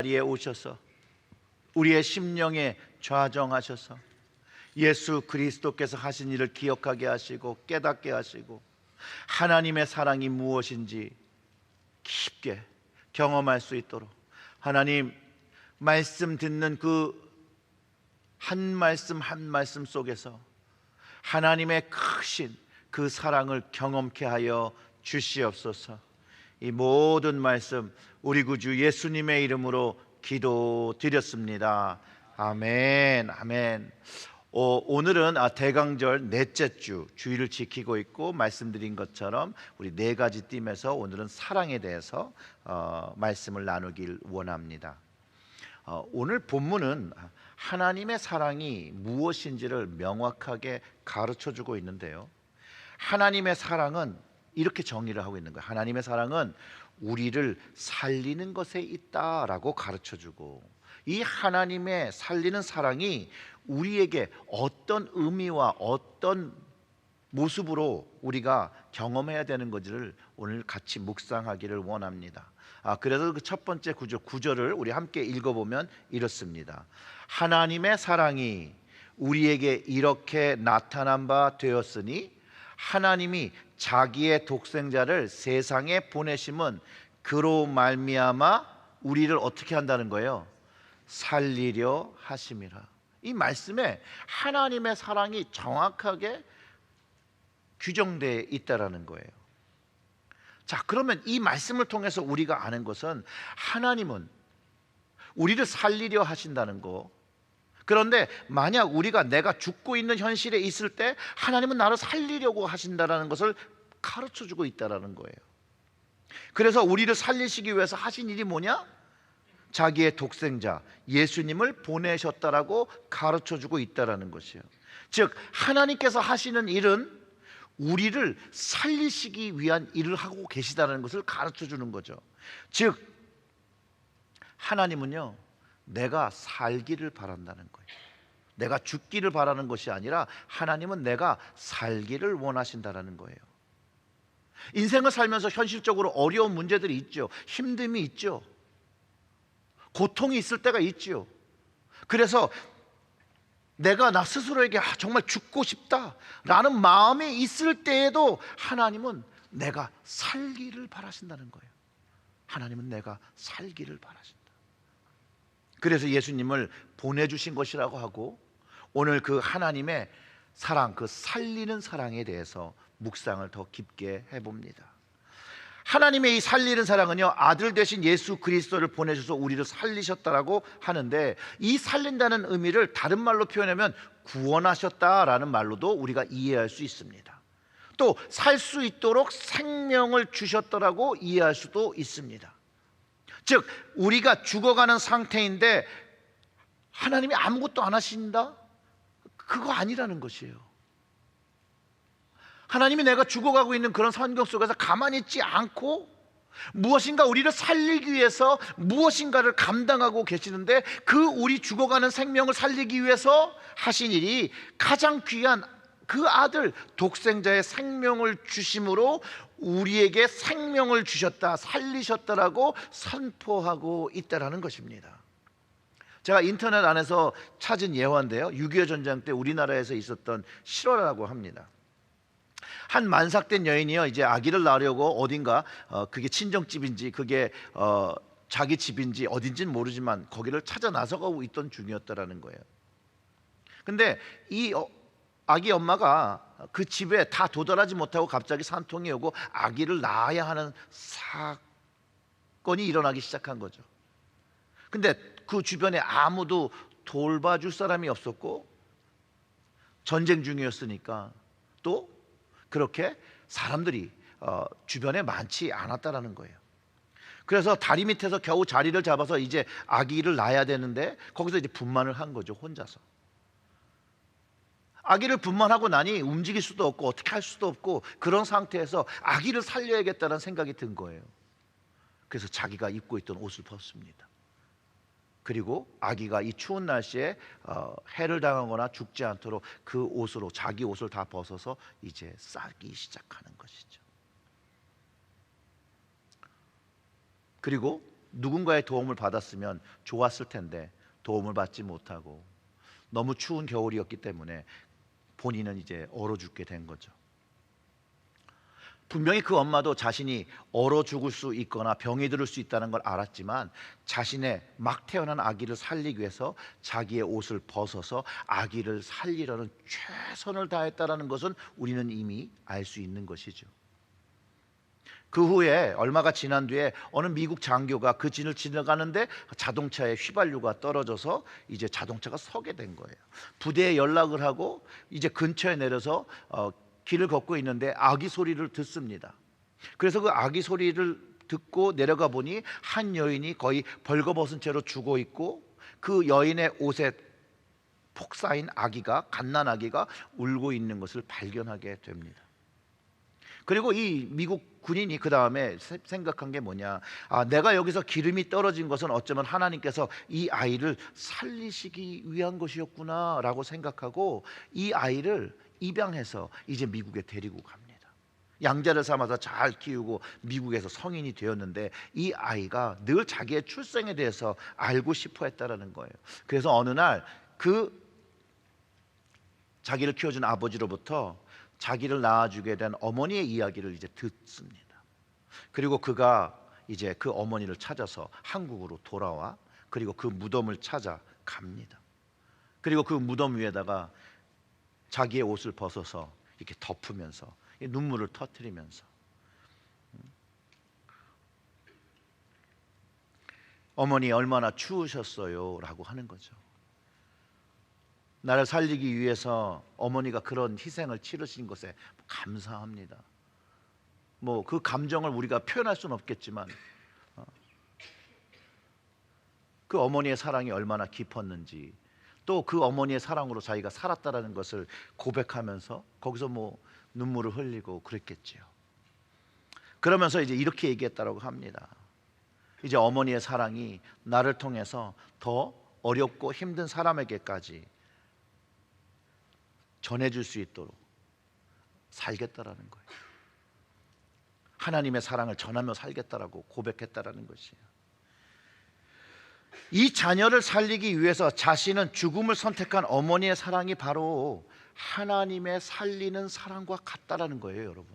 자리에 오셔서 우리의 심령에 좌정하셔서 예수 그리스도께서 하신 일을 기억하게 하시고 깨닫게 하시고 하나님의 사랑이 무엇인지 깊게 경험할 수 있도록 하나님 말씀 듣는 그 한 말씀 한 말씀 속에서 하나님의 크신 그 사랑을 경험케 하여 주시옵소서. 이 모든 말씀 우리 구주 예수님의 이름으로 기도드렸습니다. 아멘. 아멘. 오늘은 대강절 넷째 주일을 지키고 있고 말씀드린 것처럼 우리 네 가지 띠에서 오늘은 사랑에 대해서 말씀을 나누길 원합니다. 오늘 본문은 하나님의 사랑이 무엇인지를 명확하게 가르쳐주고 있는데요, 하나님의 사랑은 이렇게 정의를 하고 있는 거예요. 하나님의 사랑은 우리를 살리는 것에 있다라고 가르쳐주고, 이 하나님의 살리는 사랑이 우리에게 어떤 의미와 어떤 모습으로 우리가 경험해야 되는 것을 오늘 같이 묵상하기를 원합니다. 그래서 그 첫 번째 구절을 우리 함께 읽어보면 이렇습니다. 하나님의 사랑이 우리에게 이렇게 나타난 바 되었으니 하나님이 자기의 독생자를 세상에 보내심은 그로 말미암아 우리를 어떻게 한다는 거예요? 살리려 하심이라. 이 말씀에 하나님의 사랑이 정확하게 규정되어 있다라는 거예요. 자, 그러면 이 말씀을 통해서 우리가 아는 것은 하나님은 우리를 살리려 하신다는 거. 그런데 만약 우리가 내가 죽고 있는 현실에 있을 때 하나님은 나를 살리려고 하신다는 것을 가르쳐주고 있다는 거예요. 그래서 우리를 살리시기 위해서 하신 일이 뭐냐? 자기의 독생자 예수님을 보내셨다라고 가르쳐주고 있다는 것이에요. 즉 하나님께서 하시는 일은 우리를 살리시기 위한 일을 하고 계시다는 것을 가르쳐주는 거죠. 즉 하나님은요, 내가 살기를 바란다는 거예요. 내가 죽기를 바라는 것이 아니라 하나님은 내가 살기를 원하신다는 거예요. 인생을 살면서 현실적으로 어려운 문제들이 있죠. 힘듦이 있죠. 고통이 있을 때가 있죠. 그래서 내가 나 스스로에게 정말 죽고 싶다라는 마음이 있을 때에도 하나님은 내가 살기를 바라신다는 거예요. 하나님은 내가 살기를 바라신다. 그래서 예수님을 보내주신 것이라고 하고, 오늘 그 하나님의 사랑, 그 살리는 사랑에 대해서 묵상을 더 깊게 해봅니다. 하나님의 이 살리는 사랑은요, 아들 되신 예수 그리스도를 보내셔서 우리를 살리셨다라고 하는데, 이 살린다는 의미를 다른 말로 표현하면 구원하셨다라는 말로도 우리가 이해할 수 있습니다. 또 살 수 있도록 생명을 주셨다라고 이해할 수도 있습니다. 즉 우리가 죽어가는 상태인데 하나님이 아무것도 안 하신다? 그거 아니라는 것이에요. 하나님이 내가 죽어가고 있는 그런 환경 속에서 가만히 있지 않고 무엇인가 우리를 살리기 위해서 무엇인가를 감당하고 계시는데, 그 우리 죽어가는 생명을 살리기 위해서 하신 일이 가장 귀한 그 아들 독생자의 생명을 주심으로 우리에게 생명을 주셨다, 살리셨다라고 선포하고 있다라는 것입니다. 제가 인터넷 안에서 찾은 예화인데요, 6.25 전쟁 때 우리나라에서 있었던 실화라고 합니다. 한 만삭된 여인이요, 이제 아기를 낳으려고 어딘가 그게 친정집인지 그게 자기 집인지 어딘지는 모르지만 거기를 찾아 나서가고 있던 중이었다라는 거예요. 근데 이 아기 엄마가 그 집에 다 도달하지 못하고 갑자기 산통이 오고 아기를 낳아야 하는 사건이 일어나기 시작한 거죠. 근데 그 주변에 아무도 돌봐줄 사람이 없었고 전쟁 중이었으니까 또 그렇게 사람들이 주변에 많지 않았다라는 거예요. 그래서 다리 밑에서 겨우 자리를 잡아서 이제 아기를 낳아야 되는데 거기서 이제 분만을 한 거죠, 혼자서. 아기를 분만하고 나니 움직일 수도 없고 어떻게 할 수도 없고 그런 상태에서 아기를 살려야겠다는 생각이 든 거예요. 그래서 자기가 입고 있던 옷을 벗습니다. 그리고 아기가 이 추운 날씨에 해를 당하거나 죽지 않도록 그 옷으로 자기 옷을 다 벗어서 이제 싸기 시작하는 것이죠. 그리고 누군가의 도움을 받았으면 좋았을 텐데 도움을 받지 못하고 너무 추운 겨울이었기 때문에 본인은 이제 얼어 죽게 된 거죠. 분명히 그 엄마도 자신이 얼어 죽을 수 있거나 병이 들을 수 있다는 걸 알았지만 자신의 막 태어난 아기를 살리기 위해서 자기의 옷을 벗어서 아기를 살리려는 최선을 다했다는 것은 우리는 이미 알 수 있는 것이죠. 그 후에 얼마가 지난 뒤에 어느 미국 장교가 그 진을 지나가는데 자동차에 휘발유가 떨어져서 이제 자동차가 서게 된 거예요. 부대에 연락을 하고 이제 근처에 내려서 길을 걷고 있는데 아기 소리를 듣습니다. 그래서 그 아기 소리를 듣고 내려가 보니 한 여인이 거의 벌거벗은 채로 죽어 있고 그 여인의 옷에 폭 쌓인 아기가, 갓난아기가 울고 있는 것을 발견하게 됩니다. 그리고 이 미국 군인이 그 다음에 생각한 게 뭐냐, 내가 여기서 기름이 떨어진 것은 어쩌면 하나님께서 이 아이를 살리시기 위한 것이었구나 라고 생각하고 이 아이를 입양해서 이제 미국에 데리고 갑니다. 양자를 삼아서 잘 키우고 미국에서 성인이 되었는데 이 아이가 늘 자기의 출생에 대해서 알고 싶어 했다라는 거예요. 그래서 어느 날 그 자기를 키워준 아버지로부터 자기를 낳아주게 된 어머니의 이야기를 이제 듣습니다. 그리고 그가 이제 그 어머니를 찾아서 한국으로 돌아와 그리고 그 무덤을 찾아 갑니다. 그리고 그 무덤 위에다가 자기의 옷을 벗어서 이렇게 덮으면서 눈물을 터뜨리면서 어머니 얼마나 추우셨어요 라고 하는 거죠. 나를 살리기 위해서 어머니가 그런 희생을 치르신 것에 감사합니다. 뭐 그 감정을 우리가 표현할 수는 없겠지만 그 어머니의 사랑이 얼마나 깊었는지 또 그 어머니의 사랑으로 자기가 살았다라는 것을 고백하면서 거기서 뭐 눈물을 흘리고 그랬겠지요. 그러면서 이제 이렇게 얘기했다라고 합니다. 이제 어머니의 사랑이 나를 통해서 더 어렵고 힘든 사람에게까지 전해줄 수 있도록 살겠다라는 거예요. 하나님의 사랑을 전하며 살겠다라고 고백했다라는 것이에요. 이 자녀를 살리기 위해서 자신은 죽음을 선택한 어머니의 사랑이 바로 하나님의 살리는 사랑과 같다라는 거예요, 여러분.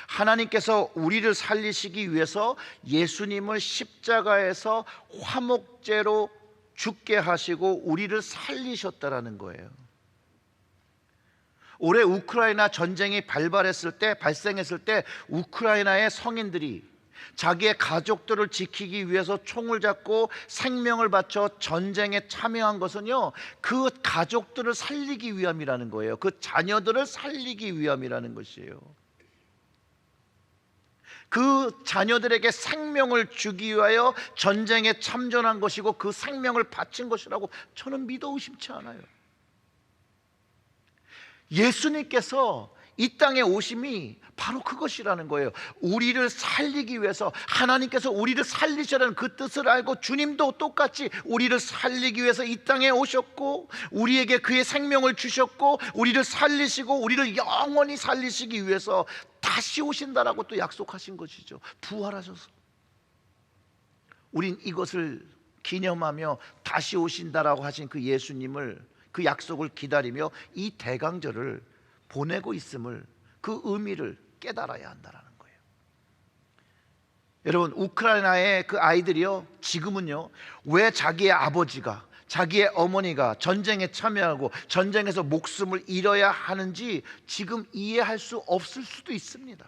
하나님께서 우리를 살리시기 위해서 예수님을 십자가에서 화목제로 죽게 하시고 우리를 살리셨다라는 거예요. 올해 우크라이나 전쟁이 발생했을 때 우크라이나의 성인들이 자기의 가족들을 지키기 위해서 총을 잡고 생명을 바쳐 전쟁에 참여한 것은요, 그 가족들을 살리기 위함이라는 거예요. 그 자녀들을 살리기 위함이라는 것이에요. 그 자녀들에게 생명을 주기 위하여 전쟁에 참전한 것이고 그 생명을 바친 것이라고 저는 믿어 의심치 않아요. 예수님께서 이 땅에 오심이 바로 그것이라는 거예요. 우리를 살리기 위해서 하나님께서 우리를 살리시라는 그 뜻을 알고 주님도 똑같이 우리를 살리기 위해서 이 땅에 오셨고 우리에게 그의 생명을 주셨고 우리를 살리시고 우리를 영원히 살리시기 위해서 다시 오신다라고 또 약속하신 것이죠. 부활하셔서 우린 이것을 기념하며 다시 오신다라고 하신 그 예수님을, 그 약속을 기다리며 이 대강절을 보내고 있음을, 그 의미를 깨달아야 한다라는 거예요. 여러분, 우크라이나의 그 아이들이요, 지금은요, 왜 자기의 아버지가, 자기의 어머니가 전쟁에 참여하고 전쟁에서 목숨을 잃어야 하는지 지금 이해할 수 없을 수도 있습니다.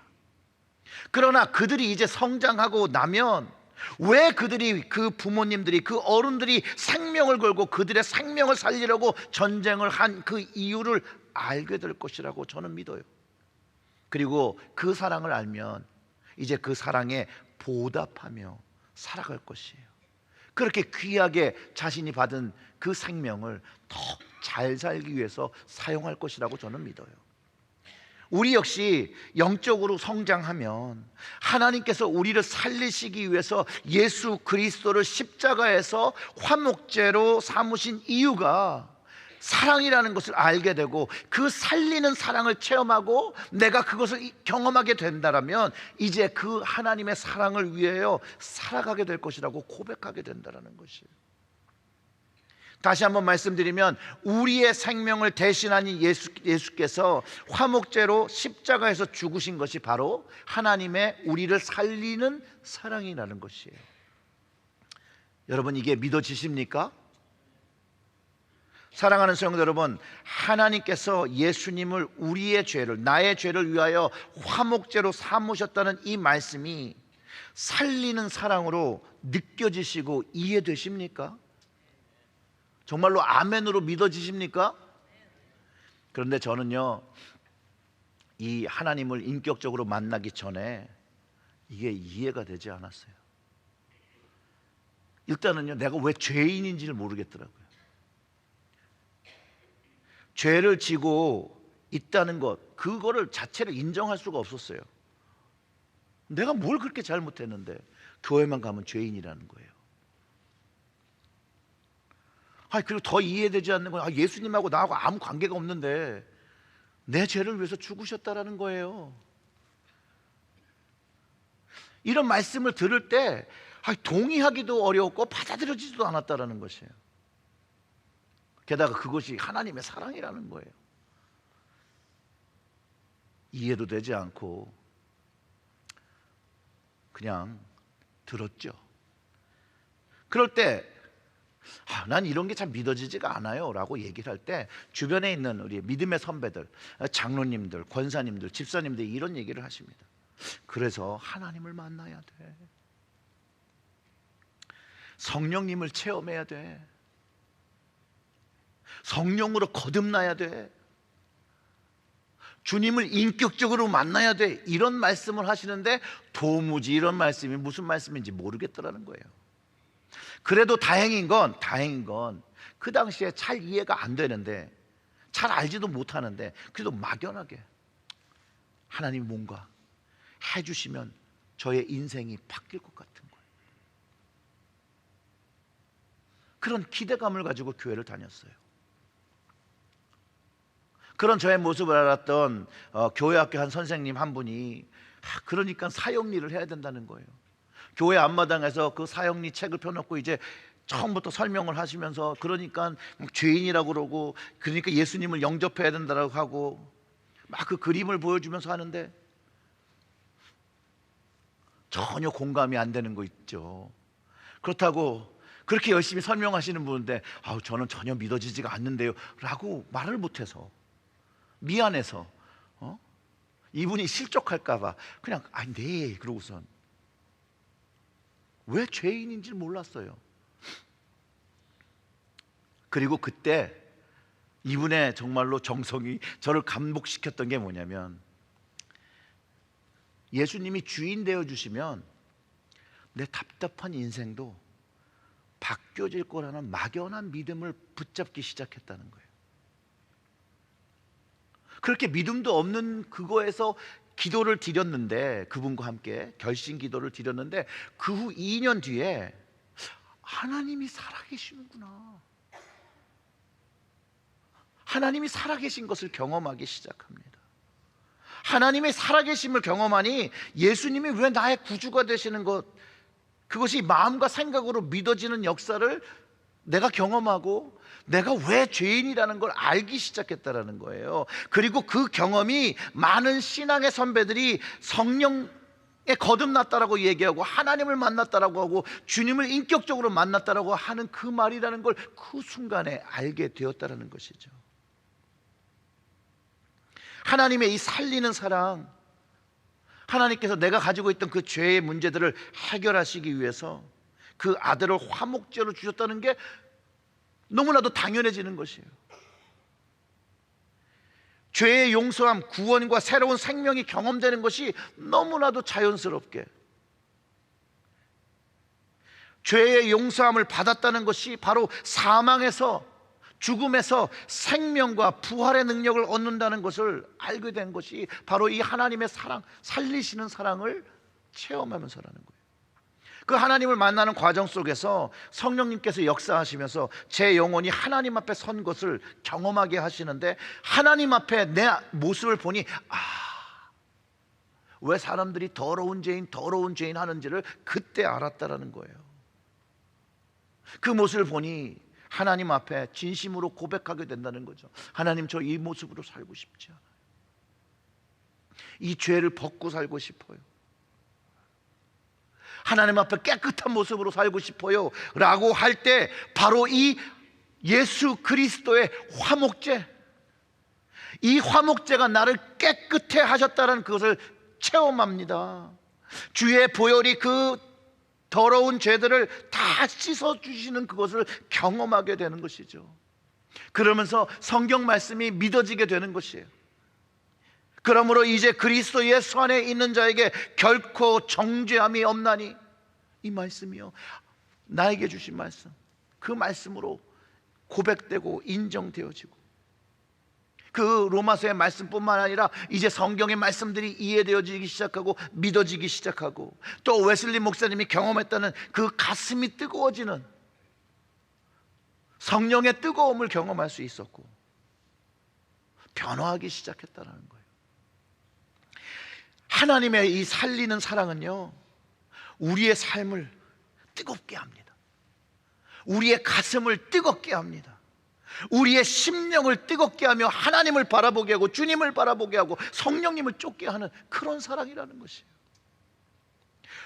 그러나 그들이 이제 성장하고 나면 왜 그들이, 그 부모님들이, 그 어른들이 생명을 걸고 그들의 생명을 살리려고 전쟁을 한 그 이유를 알게 될 것이라고 저는 믿어요. 그리고 그 사랑을 알면 이제 그 사랑에 보답하며 살아갈 것이에요. 그렇게 귀하게 자신이 받은 그 생명을 더 잘 살기 위해서 사용할 것이라고 저는 믿어요. 우리 역시 영적으로 성장하면 하나님께서 우리를 살리시기 위해서 예수 그리스도를 십자가에서 화목제로 삼으신 이유가 사랑이라는 것을 알게 되고 그 살리는 사랑을 체험하고 내가 그것을 경험하게 된다면 이제 그 하나님의 사랑을 위하여 살아가게 될 것이라고 고백하게 된다는 것이에요. 다시 한번 말씀드리면 우리의 생명을 대신하신 예수께서 화목제로 십자가에서 죽으신 것이 바로 하나님의 우리를 살리는 사랑이라는 것이에요. 여러분, 이게 믿어지십니까? 사랑하는 성도 여러분, 하나님께서 예수님을 우리의 죄를, 나의 죄를 위하여 화목제로 삼으셨다는 이 말씀이 살리는 사랑으로 느껴지시고 이해되십니까? 정말로 아멘으로 믿어지십니까? 그런데 저는요, 이 하나님을 인격적으로 만나기 전에 이게 이해가 되지 않았어요. 일단은요, 내가 왜 죄인인지를 모르겠더라고요. 죄를 지고 있다는 것, 그거를 자체를 인정할 수가 없었어요. 내가 뭘 그렇게 잘못했는데 교회만 가면 죄인이라는 거예요. 그리고 더 이해되지 않는 건 예수님하고 나하고 아무 관계가 없는데 내 죄를 위해서 죽으셨다라는 거예요. 이런 말씀을 들을 때 동의하기도 어려웠고 받아들여지지도 않았다라는 것이에요. 게다가 그것이 하나님의 사랑이라는 거예요. 이해도 되지 않고 그냥 들었죠. 그럴 때 난 이런 게 참 믿어지지가 않아요 라고 얘기를 할 때 주변에 있는 우리 믿음의 선배들, 장로님들, 권사님들, 집사님들이 이런 얘기를 하십니다. 그래서 하나님을 만나야 돼. 성령님을 체험해야 돼. 성령으로 거듭나야 돼. 주님을 인격적으로 만나야 돼. 이런 말씀을 하시는데 도무지 이런 말씀이 무슨 말씀인지 모르겠더라는 거예요. 그래도 다행인 건 그 당시에 잘 이해가 안 되는데, 잘 알지도 못하는데 그래도 막연하게 하나님이 뭔가 해주시면 저의 인생이 바뀔 것 같은 거예요. 그런 기대감을 가지고 교회를 다녔어요. 그런 저의 모습을 알았던 교회학교 한 선생님 한 분이 그러니까 사형리를 해야 된다는 거예요. 교회 앞마당에서 그 사형리 책을 펴놓고 이제 처음부터 설명을 하시면서 그러니까 죄인이라고 그러고 그러니까 예수님을 영접해야 된다고 하고 막 그 그림을 보여주면서 하는데 전혀 공감이 안 되는 거 있죠. 그렇다고 그렇게 열심히 설명하시는 분인데 저는 전혀 믿어지지가 않는데요 라고 말을 못해서 미안해서 이분이 실족할까 봐 그냥 네 그러고선 왜 죄인인지 몰랐어요. 그리고 그때 이분의 정말로 정성이 저를 감복시켰던 게 뭐냐면, 예수님이 주인 되어주시면 내 답답한 인생도 바뀌어질 거라는 막연한 믿음을 붙잡기 시작했다는 거예요. 그렇게 믿음도 없는 그거에서 기도를 드렸는데, 그분과 함께 결심 기도를 드렸는데 그 후 2년 뒤에 하나님이 살아계시는구나, 하나님이 살아계신 것을 경험하기 시작합니다. 하나님의 살아계심을 경험하니 예수님이 왜 나의 구주가 되시는 것, 그것이 마음과 생각으로 믿어지는 역사를 내가 경험하고 내가 왜 죄인이라는 걸 알기 시작했다라는 거예요. 그리고 그 경험이 많은 신앙의 선배들이 성령에 거듭났다라고 얘기하고 하나님을 만났다라고 하고 주님을 인격적으로 만났다라고 하는 그 말이라는 걸 그 순간에 알게 되었다라는 것이죠. 하나님의 이 살리는 사랑, 하나님께서 내가 가지고 있던 그 죄의 문제들을 해결하시기 위해서 그 아들을 화목제로 주셨다는 게 너무나도 당연해지는 것이에요. 죄의 용서함, 구원과 새로운 생명이 경험되는 것이 너무나도 자연스럽게, 죄의 용서함을 받았다는 것이 바로 사망에서, 죽음에서 생명과 부활의 능력을 얻는다는 것을 알게 된 것이 바로 이 하나님의 사랑, 살리시는 사랑을 체험하면서라는 거예요. 그 하나님을 만나는 과정 속에서 성령님께서 역사하시면서 제 영혼이 하나님 앞에 선 것을 경험하게 하시는데, 하나님 앞에 내 모습을 보니 왜 사람들이 더러운 죄인 하는지를 그때 알았다라는 거예요. 그 모습을 보니 하나님 앞에 진심으로 고백하게 된다는 거죠. 하나님, 저 이 모습으로 살고 싶지 않아요. 이 죄를 벗고 살고 싶어요. 하나님 앞에 깨끗한 모습으로 살고 싶어요 라고 할 때, 바로 이 예수 그리스도의 화목제, 이 화목제가 나를 깨끗해 하셨다는 그것을 체험합니다. 주의 보혈이 그 더러운 죄들을 다 씻어주시는 그것을 경험하게 되는 것이죠. 그러면서 성경 말씀이 믿어지게 되는 것이에요. 그러므로 이제 그리스도 예수 안에 있는 자에게 결코 정죄함이 없나니, 이 말씀이요, 나에게 주신 말씀, 그 말씀으로 고백되고 인정되어지고, 그 로마서의 말씀뿐만 아니라 이제 성경의 말씀들이 이해되어지기 시작하고 믿어지기 시작하고, 또 웨슬리 목사님이 경험했다는 그 가슴이 뜨거워지는 성령의 뜨거움을 경험할 수 있었고 변화하기 시작했다는 거예요. 하나님의 이 살리는 사랑은요, 우리의 삶을 뜨겁게 합니다. 우리의 가슴을 뜨겁게 합니다. 우리의 심령을 뜨겁게 하며 하나님을 바라보게 하고 주님을 바라보게 하고 성령님을 쫓게 하는 그런 사랑이라는 것이에요.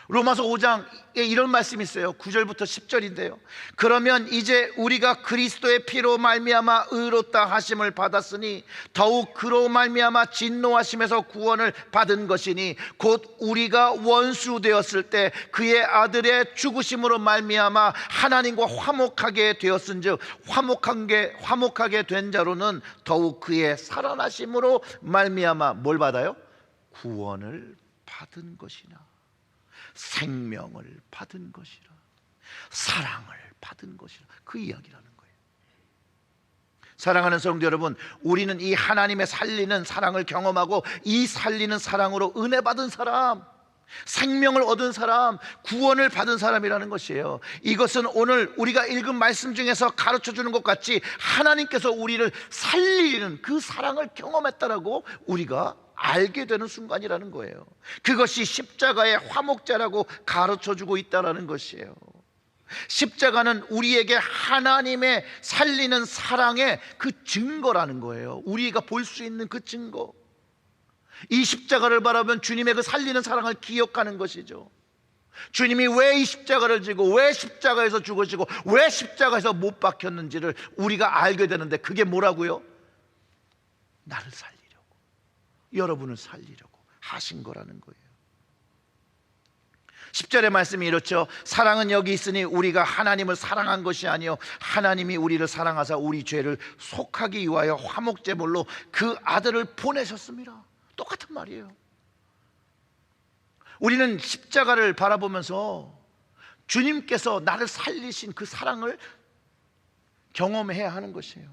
로마서 5장에 이런 말씀이 있어요. 9절부터 10절인데요. 그러면 이제 우리가 그리스도의 피로 말미암아 의롭다 하심을 받았으니 더욱 그로 말미암아 진노하심에서 구원을 받은 것이니, 곧 우리가 원수 되었을 때 그의 아들의 죽으심으로 말미암아 하나님과 화목하게 되었은즉, 화목하게 된 자로는 더욱 그의 살아나심으로 말미암아 뭘 받아요? 구원을 받은 것이나 생명을 받은 것이라, 사랑을 받은 것이라, 그 이야기라는 거예요. 사랑하는 성도 여러분, 우리는 이 하나님의 살리는 사랑을 경험하고 이 살리는 사랑으로 은혜 받은 사람, 생명을 얻은 사람, 구원을 받은 사람이라는 것이에요. 이것은 오늘 우리가 읽은 말씀 중에서 가르쳐 주는 것 같이 하나님께서 우리를 살리는 그 사랑을 경험했다라고 우리가 알게 되는 순간이라는 거예요. 그것이 십자가의 화목제라고 가르쳐주고 있다는 것이에요. 십자가는 우리에게 하나님의 살리는 사랑의 그 증거라는 거예요. 우리가 볼 수 있는 그 증거. 이 십자가를 바라보면 주님의 그 살리는 사랑을 기억하는 것이죠. 주님이 왜 이 십자가를 지고, 왜 십자가에서 죽으시고, 왜 십자가에서 못 박혔는지를 우리가 알게 되는데, 그게 뭐라고요? 나를 살리려고, 여러분을 살리려고 하신 거라는 거예요. 10절의 말씀이 이렇죠. 사랑은 여기 있으니 우리가 하나님을 사랑한 것이 아니요 하나님이 우리를 사랑하사 우리 죄를 속하기 위하여 화목제물로 그 아들을 보내셨습니다. 똑같은 말이에요. 우리는 십자가를 바라보면서 주님께서 나를 살리신 그 사랑을 경험해야 하는 것이에요.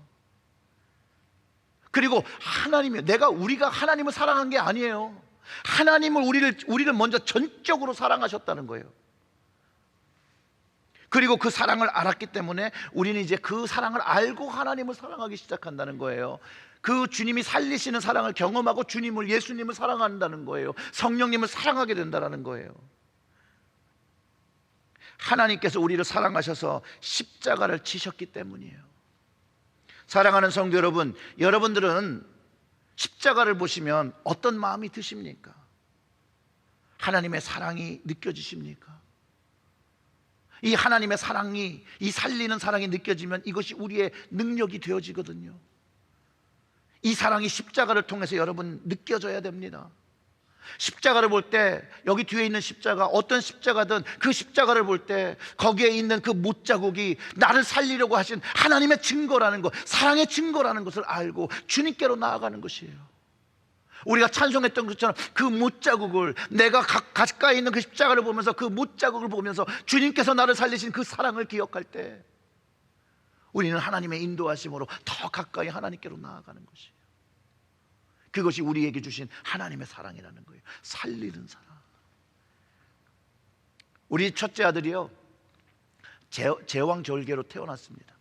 그리고 하나님이, 우리가 하나님을 사랑한 게 아니에요. 하나님을 우리를 먼저 전적으로 사랑하셨다는 거예요. 그리고 그 사랑을 알았기 때문에 우리는 이제 그 사랑을 알고 하나님을 사랑하기 시작한다는 거예요. 그 주님이 살리시는 사랑을 경험하고 예수님을 사랑한다는 거예요. 성령님을 사랑하게 된다는 거예요. 하나님께서 우리를 사랑하셔서 십자가를 지셨기 때문이에요. 사랑하는 성도 여러분, 여러분들은 십자가를 보시면 어떤 마음이 드십니까? 하나님의 사랑이 느껴지십니까? 이 하나님의 사랑이, 이 살리는 사랑이 느껴지면 이것이 우리의 능력이 되어지거든요. 이 사랑이 십자가를 통해서 여러분 느껴져야 됩니다. 십자가를 볼 때, 여기 뒤에 있는 십자가, 어떤 십자가든 그 십자가를 볼 때 거기에 있는 그 못자국이 나를 살리려고 하신 하나님의 증거라는 것, 사랑의 증거라는 것을 알고 주님께로 나아가는 것이에요. 우리가 찬송했던 것처럼 그 못자국을, 내가 가까이 있는 그 십자가를 보면서, 그 못자국을 보면서 주님께서 나를 살리신 그 사랑을 기억할 때 우리는 하나님의 인도하심으로 더 가까이 하나님께로 나아가는 것이에요. 그것이 우리에게 주신 하나님의 사랑이라는 거예요. 살리는 사랑. 우리 첫째 아들이요, 제왕절개로 태어났습니다.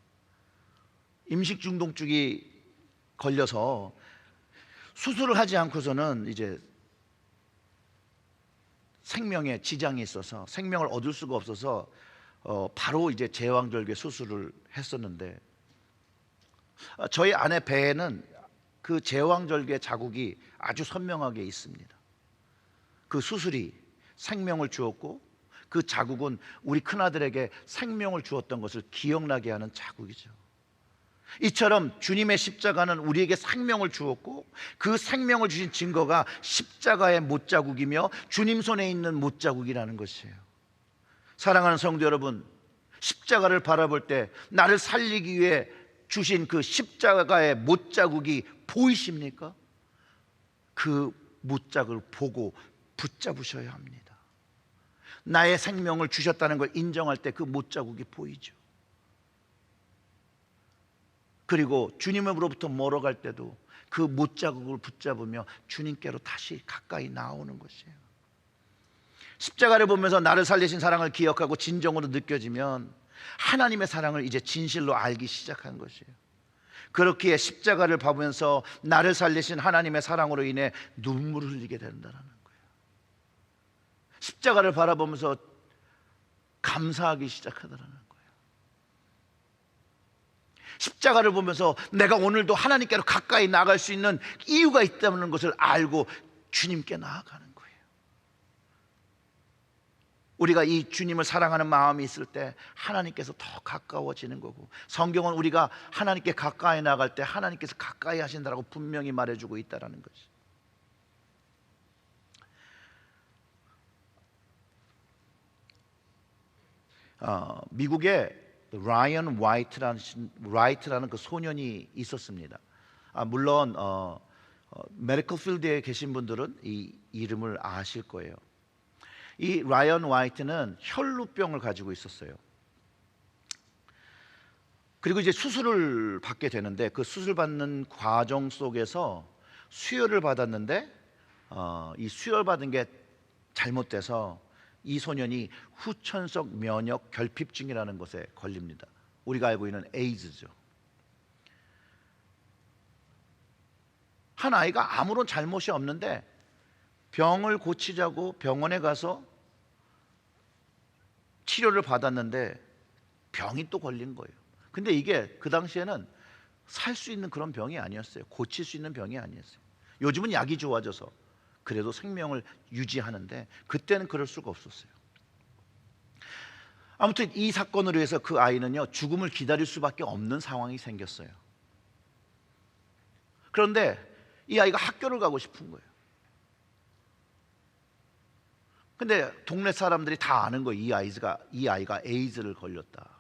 임식 중독증이 걸려서 수술을 하지 않고서는 이제 생명에 지장이 있어서 생명을 얻을 수가 없어서 바로 이제 제왕절개 수술을 했었는데, 저희 아내 배에는 그 제왕절개 자국이 아주 선명하게 있습니다. 그 수술이 생명을 주었고, 그 자국은 우리 큰아들에게 생명을 주었던 것을 기억나게 하는 자국이죠. 이처럼 주님의 십자가는 우리에게 생명을 주었고, 그 생명을 주신 증거가 십자가의 못자국이며 주님 손에 있는 못자국이라는 것이에요. 사랑하는 성도 여러분, 십자가를 바라볼 때 나를 살리기 위해 주신 그 십자가의 못자국이 보이십니까? 그 못자국을 보고 붙잡으셔야 합니다. 나의 생명을 주셨다는 걸 인정할 때 그 못자국이 보이죠. 그리고 주님으로부터 멀어갈 때도 그 못자국을 붙잡으며 주님께로 다시 가까이 나오는 것이에요. 십자가를 보면서 나를 살리신 사랑을 기억하고 진정으로 느껴지면 하나님의 사랑을 이제 진실로 알기 시작한 것이에요. 그렇기에 십자가를 보면서 나를 살리신 하나님의 사랑으로 인해 눈물을 흘리게 된다는 거예요. 십자가를 바라보면서 감사하기 시작하더라는 거예요. 십자가를 보면서 내가 오늘도 하나님께로 가까이 나갈 수 있는 이유가 있다는 것을 알고 주님께 나아가는 거예요. 우리가 이 주님을 사랑하는 마음이 있을 때 하나님께서 더 가까워지는 거고, 성경은 우리가 하나님께 가까이 나갈 때 하나님께서 가까이 하신다라고 분명히 말해주고 있다는 것이. 미국에 라이언 와이트라는 그 소년이 있었습니다. 물론 메디컬 필드에 계신 분들은 이 이름을 아실 거예요. 이 라이언 와이트는 혈루병을 가지고 있었어요. 그리고 이제 수술을 받게 되는데, 그 수술 받는 과정 속에서 수혈을 받았는데 이 수혈 받은 게 잘못돼서 이 소년이 후천성 면역 결핍증이라는 것에 걸립니다. 우리가 알고 있는 에이즈죠. 한 아이가 아무런 잘못이 없는데 병을 고치자고 병원에 가서 치료를 받았는데 병이 또 걸린 거예요. 근데 이게 그 당시에는 살 수 있는 그런 병이 아니었어요. 고칠 수 있는 병이 아니었어요. 요즘은 약이 좋아져서 그래도 생명을 유지하는데 그때는 그럴 수가 없었어요. 아무튼 이 사건으로 해서 그 아이는요, 죽음을 기다릴 수밖에 없는 상황이 생겼어요. 그런데 이 아이가 학교를 가고 싶은 거예요. 근데 동네 사람들이 다 아는 거예요. 이 아이가 에이즈를 걸렸다.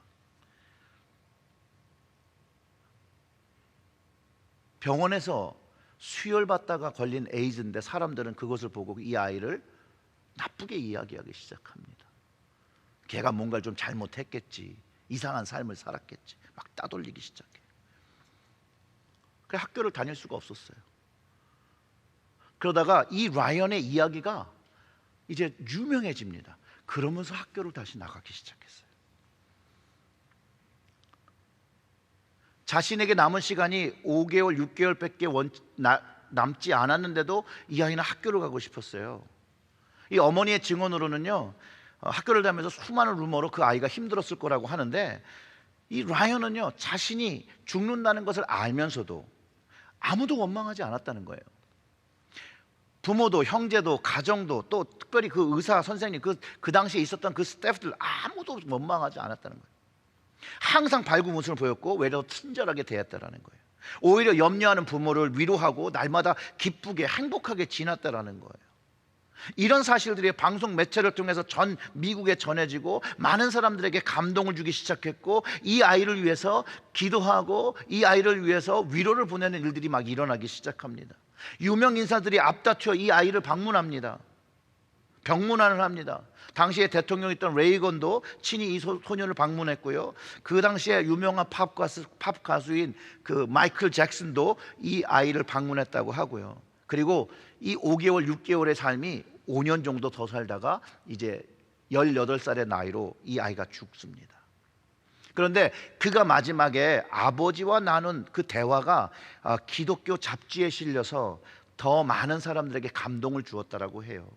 병원에서 수혈받다가 걸린 에이즈인데 사람들은 그것을 보고 이 아이를 나쁘게 이야기하기 시작합니다. 걔가 뭔가를 좀 잘못했겠지, 이상한 삶을 살았겠지, 막 따돌리기 시작해. 그래서 학교를 다닐 수가 없었어요. 그러다가 이 라이언의 이야기가 이제 유명해집니다. 그러면서 학교를 다시 나가기 시작했어요. 자신에게 남은 시간이 5개월, 6개월밖에 남지 않았는데도 이 아이는 학교를 가고 싶었어요. 이 어머니의 증언으로는요, 학교를 다니면서 수많은 루머로 그 아이가 힘들었을 거라고 하는데, 이 라이언은요, 자신이 죽는다는 것을 알면서도 아무도 원망하지 않았다는 거예요. 부모도, 형제도, 가정도, 또 특별히 그 의사 선생님, 그 당시에 있었던 그 스태프들 아무도 원망하지 않았다는 거예요. 항상 밝은 모습을 보였고 외려 친절하게 대했다라는 거예요. 오히려 염려하는 부모를 위로하고 날마다 기쁘게 행복하게 지났다라는 거예요. 이런 사실들이 방송 매체를 통해서 전 미국에 전해지고 많은 사람들에게 감동을 주기 시작했고, 이 아이를 위해서 기도하고 이 아이를 위해서 위로를 보내는 일들이 막 일어나기 시작합니다. 유명 인사들이 앞다투어 이 아이를 방문합니다. 병문안을 합니다. 당시에 대통령이었던 레이건도 친히 이 소년을 방문했고요. 그 당시에 유명한 팝 가수인 그 마이클 잭슨도 이 아이를 방문했다고 하고요. 그리고 이 5개월, 6개월의 삶이 5년 정도 더 살다가 이제 18살의 나이로 이 아이가 죽습니다. 그런데 그가 마지막에 아버지와 나눈 그 대화가 기독교 잡지에 실려서 더 많은 사람들에게 감동을 주었다라고 해요.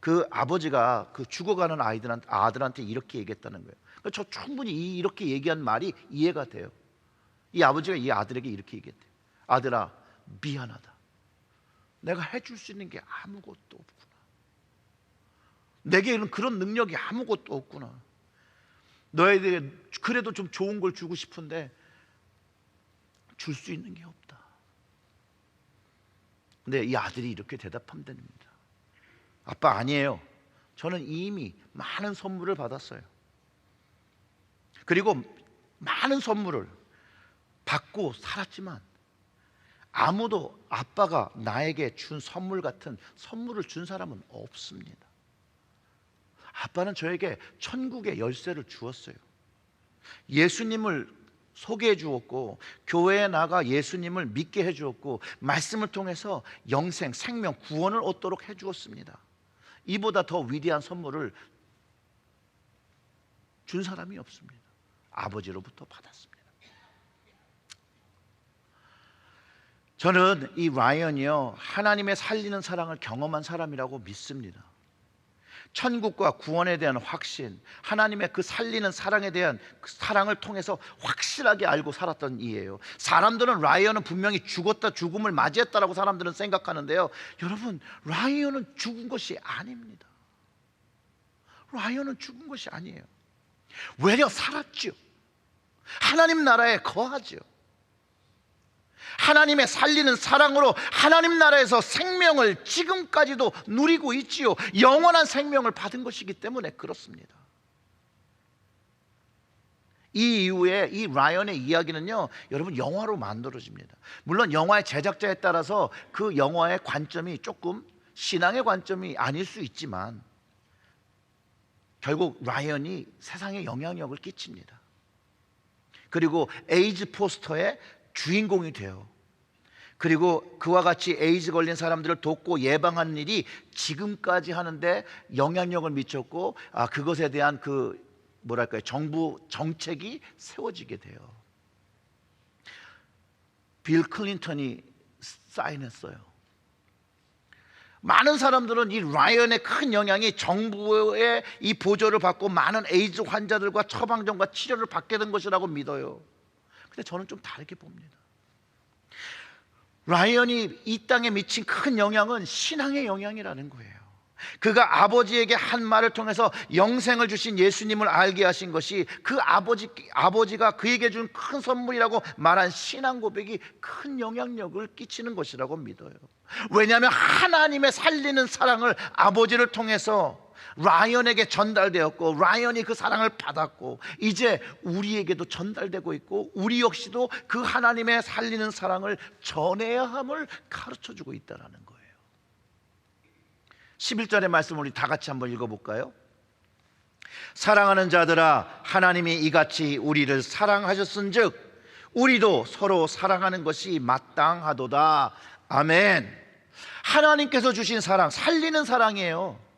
그 아버지가 그 죽어가는 아들한테 이렇게 얘기했다는 거예요. 그러니까 저 충분히 이렇게 얘기한 말이 이해가 돼요. 이 아버지가 이 아들에게 이렇게 얘기했대요. 아들아, 미안하다. 내가 해줄 수 있는 게 아무것도 없구나. 내게는 그런 능력이 아무것도 없구나. 너희들에게 그래도 좀 좋은 걸 주고 싶은데 줄 수 있는 게 없다. 근데 이 아들이 이렇게 대답하면 됩니다. 아빠, 아니에요. 저는 이미 많은 선물을 받았어요. 그리고 많은 선물을 받고 살았지만 아무도 아빠가 나에게 준 선물 같은 선물을 준 사람은 없습니다. 아빠는 저에게 천국의 열쇠를 주었어요. 예수님을 소개해 주었고, 교회에 나가 예수님을 믿게 해 주었고, 말씀을 통해서 영생, 생명, 구원을 얻도록 해 주었습니다. 이보다 더 위대한 선물을 준 사람이 없습니다. 아버지로부터 받았습니다. 저는 이 라이언이요, 하나님의 살리는 사랑을 경험한 사람이라고 믿습니다. 천국과 구원에 대한 확신, 하나님의 그 살리는 사랑에 대한 그 사랑을 통해서 확실하게 알고 살았던 이예요. 사람들은 라이언은 분명히 죽음을 맞이했다라고 사람들은 생각하는데요, 여러분, 라이언은 죽은 것이 아닙니다. 라이언은 죽은 것이 아니에요. 외려 살았죠. 하나님 나라에 거하죠. 하나님의 살리는 사랑으로 하나님 나라에서 생명을 지금까지도 누리고 있지요. 영원한 생명을 받은 것이기 때문에 그렇습니다. 이 이후에 이 라이언의 이야기는요, 여러분, 영화로 만들어집니다. 물론 영화의 제작자에 따라서 그 영화의 관점이 조금 신앙의 관점이 아닐 수 있지만 결국 라이언이 세상에 영향력을 끼칩니다. 그리고 에이즈 포스터의 주인공이 돼요. 그리고 그와 같이 에이즈 걸린 사람들을 돕고 예방하는 일이 지금까지 하는데 영향력을 미쳤고, 그것에 대한 정부 정책이 세워지게 돼요. 빌 클린턴이 사인했어요. 많은 사람들은 이 라이언의 큰 영향이 정부의 이 보조를 받고 많은 에이즈 환자들과 처방전과 치료를 받게 된 것이라고 믿어요. 근데 저는 좀 다르게 봅니다. 라이언이 이 땅에 미친 큰 영향은 신앙의 영향이라는 거예요. 그가 아버지에게 한 말을 통해서 영생을 주신 예수님을 알게 하신 것이 그 아버지가 그에게 준 큰 선물이라고 말한 신앙 고백이 큰 영향력을 끼치는 것이라고 믿어요. 왜냐하면 하나님의 살리는 사랑을 아버지를 통해서 라이언에게 전달되었고, 라이언이 그 사랑을 받았고, 이제 우리에게도 전달되고 있고, 우리 역시도 그 하나님의 살리는 사랑을 전해야 함을 가르쳐주고 있다는 거예요. 11절의 말씀 우리 다 같이 한번 읽어볼까요? 사랑하는 자들아, 하나님이 이같이 우리를 사랑하셨은즉 우리도 서로 사랑하는 것이 마땅하도다. 아멘. 하나님께서 주신 사랑, 살리는 사랑이에요.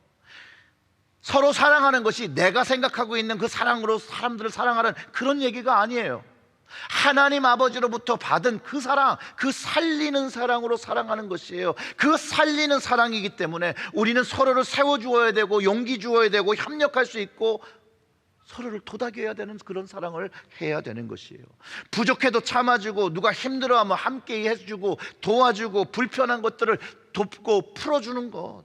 서로 사랑하는 것이 내가 생각하고 있는 그 사랑으로 사람들을 사랑하는 그런 얘기가 아니에요. 하나님 아버지로부터 받은 그 사랑, 그 살리는 사랑으로 사랑하는 것이에요. 그 살리는 사랑이기 때문에 우리는 서로를 세워주어야 되고, 용기 주어야 되고, 협력할 수 있고, 서로를 도닥여야 되는 그런 사랑을 해야 되는 것이에요. 부족해도 참아주고, 누가 힘들어하면 함께 해주고, 도와주고, 불편한 것들을 돕고 풀어주는 것,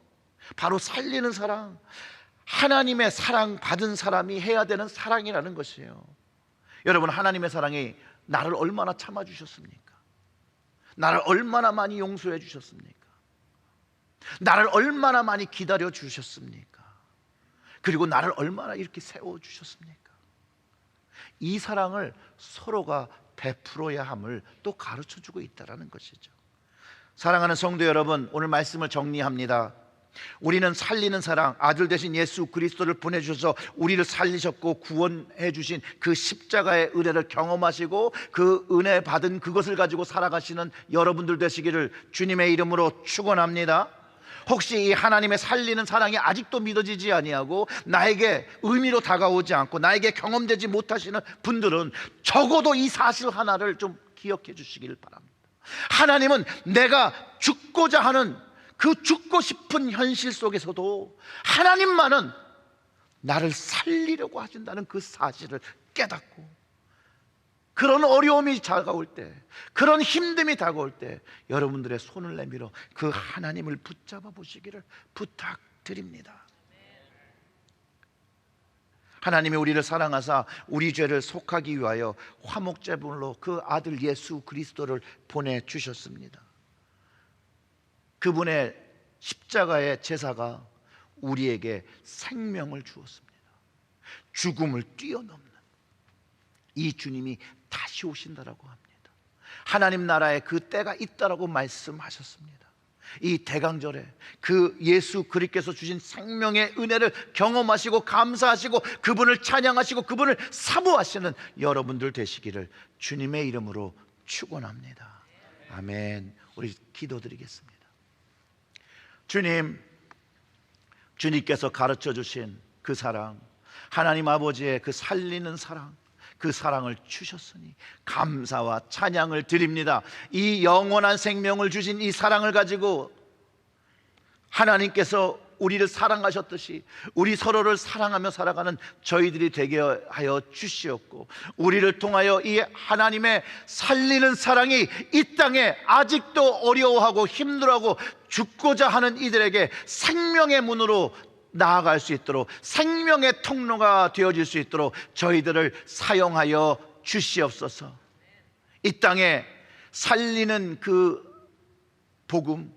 바로 살리는 사랑, 하나님의 사랑 받은 사람이 해야 되는 사랑이라는 것이에요. 여러분, 하나님의 사랑이 나를 얼마나 참아주셨습니까? 나를 얼마나 많이 용서해 주셨습니까? 나를 얼마나 많이 기다려 주셨습니까? 그리고 나를 얼마나 이렇게 세워주셨습니까? 이 사랑을 서로가 베풀어야 함을 또 가르쳐주고 있다는 것이죠. 사랑하는 성도 여러분, 오늘 말씀을 정리합니다. 우리는 살리는 사랑, 아들 되신 예수 그리스도를 보내주셔서 우리를 살리셨고 구원해 주신 그 십자가의 은혜를 경험하시고 그 은혜 받은 그것을 가지고 살아가시는 여러분들 되시기를 주님의 이름으로 축원합니다. 혹시 이 하나님의 살리는 사랑이 아직도 믿어지지 아니하고 나에게 의미로 다가오지 않고 나에게 경험되지 못하시는 분들은 적어도 이 사실 하나를 좀 기억해 주시기를 바랍니다. 하나님은 내가 죽고자 하는 그 죽고 싶은 현실 속에서도 하나님만은 나를 살리려고 하신다는 그 사실을 깨닫고, 그런 어려움이 다가올 때, 그런 힘듦이 다가올 때 여러분들의 손을 내밀어 그 하나님을 붙잡아 보시기를 부탁드립니다. 하나님이 우리를 사랑하사 우리 죄를 속하기 위하여 화목제물로 그 아들 예수 그리스도를 보내주셨습니다. 그분의 십자가의 제사가 우리에게 생명을 주었습니다. 죽음을 뛰어넘는 이 주님이 다시 오신다라고 합니다. 하나님 나라에 그 때가 있다라고 말씀하셨습니다. 이 대강절에 그 예수 그리스도께서 주신 생명의 은혜를 경험하시고 감사하시고 그분을 찬양하시고 그분을 사모하시는 여러분들 되시기를 주님의 이름으로 축원합니다. 아멘. 우리 기도드리겠습니다. 주님, 주님께서 가르쳐 주신 그 사랑, 하나님 아버지의 그 살리는 사랑, 그 사랑을 주셨으니 감사와 찬양을 드립니다. 이 영원한 생명을 주신 이 사랑을 가지고 하나님께서 우리를 사랑하셨듯이 우리 서로를 사랑하며 살아가는 저희들이 되게 하여 주시옵고, 우리를 통하여 이 하나님의 살리는 사랑이 이 땅에 아직도 어려워하고 힘들어하고 죽고자 하는 이들에게 생명의 문으로 나아갈 수 있도록, 생명의 통로가 되어질 수 있도록 저희들을 사용하여 주시옵소서. 이 땅에 살리는 그 복음,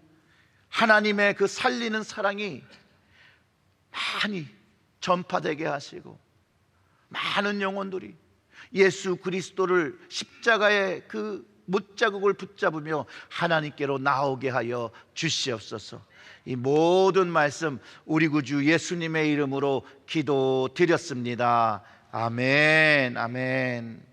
하나님의 그 살리는 사랑이 많이 전파되게 하시고 많은 영혼들이 예수 그리스도를 십자가의 그 못자국을 붙잡으며 하나님께로 나오게 하여 주시옵소서. 이 모든 말씀 우리 구주 예수님의 이름으로 기도드렸습니다. 아멘, 아멘.